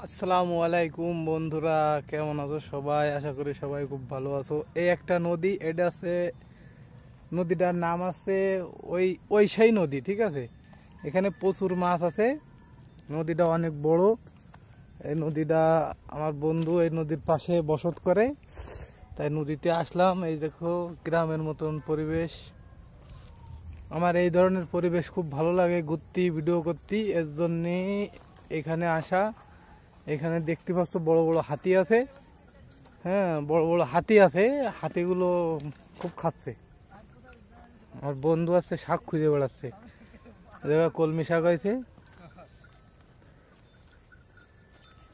আসসালামু আলাইকুম বন্ধুরা, কেমন আছো সবাই? আশা করি সবাই খুব ভালো আছো। এই একটা নদী, এটা আছে, নদীটার নাম আছে ওই ওই সেই নদী, ঠিক আছে। এখানে প্রচুর মাছ আছে, নদীটা অনেক বড়। এই নদীটা আমার বন্ধু এই নদীর পাশে বসত করে, তাই নদীতে আসলাম। এই দেখো গ্রামের মতন পরিবেশ। আমার এই ধরনের পরিবেশ খুব ভালো লাগে, ঘুরতে ভিডিও করতে, এর জন্যে এখানে আসা। এখানে দেখতে পাচ্ছ বড় বড় হাতি আছে। হ্যাঁ, বড় বড় হাতি আছে, হাতিগুলো খুব খাচ্ছে। আমার বন্ধু আছে, শাক খুঁজে বেড়াচ্ছে। দেখো কলমি শাক আছে।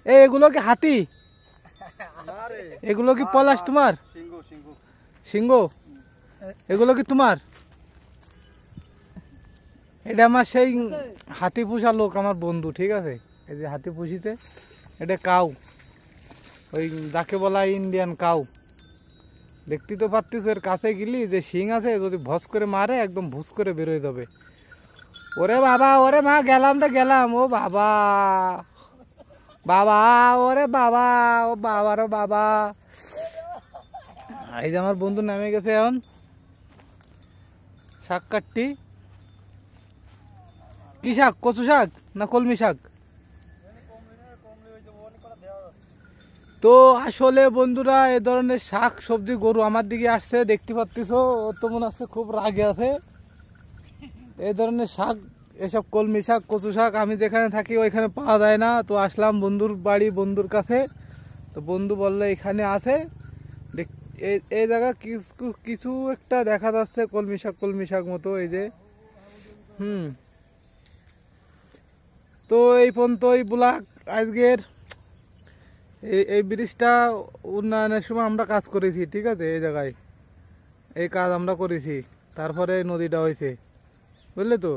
এগুলো কি হাতি? এগুলো কি পলাশ তোমার? সিংহ? এগুলো কি তোমার? এটা আমার সেই হাতি পোষা লোক, আমার বন্ধু, ঠিক আছে। এই যে হাতি পুষিতে, এটা কাউ, ওই যাকে বলা ইন্ডিয়ান কাউ। দেখতে তো পারতিস, এর কাছে গেলি যে শিং আছে, যদি ভস করে মারে একদম ভুস করে বেরোয় যাবে। ওরে বাবা, ওরে মা, গেলাম রে গেলাম। ও বাবা, বাবা, ওরে বাবা, ও বাবা রে বাবা। এই যে আমার বন্ধু নামে গেছে এখন শাক কাটটি। কি শাক? কচু শাক না কলমি শাক? তো আসলে বন্ধুরা, এ ধরনের শাক সবজি গরু আমার দিকে আসছে, দেখতে পাচ্ছিস। ও তো মনে হচ্ছে খুব রাগে আছে। এই ধরনের শাক, এসব কলমি শাক, কচু শাক আমি যেখানে থাকি ওইখানে পাওয়া যায় না। তো আসলাম বন্ধুর বাড়ি, বন্ধুর কাছে। তো বন্ধু বললে এখানে আছে। এই জায়গা কিছু কিছু একটা দেখা যাচ্ছে কলমি শাক, কলমি শাক মতো, এই যে। হুম। তো এই পর্যন্তই ব্লগ আজকের। এই ব্রিজটা উন্নয়নের সময় আমরা কাজ করেছি, ঠিক আছে। এই জায়গায় এই কাজ আমরা করেছি, তারপরে এই নদীটা হয়েছে, বুঝলে তো।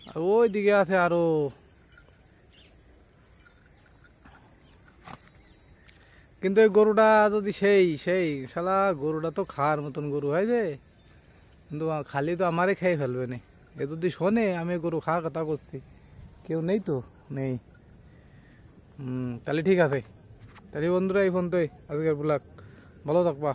আর ওই দিকে আছে আরো। কিন্তু এই গরুটা যদি সেই সেই শালা, গরুটা তো খাওয়ার মতন গরু হয় যে, কিন্তু খালি তো আমারে খেয়ে ফেলবে না। এ যদি শোনে আমি গরু খাওয়া কথা করছি, কেউ নেই তো, নেই। তাহলে ঠিক আছে। তাহলে বন্ধুরা, এই ফোন তো আজকের ব্লগ, ভালো থাকবা।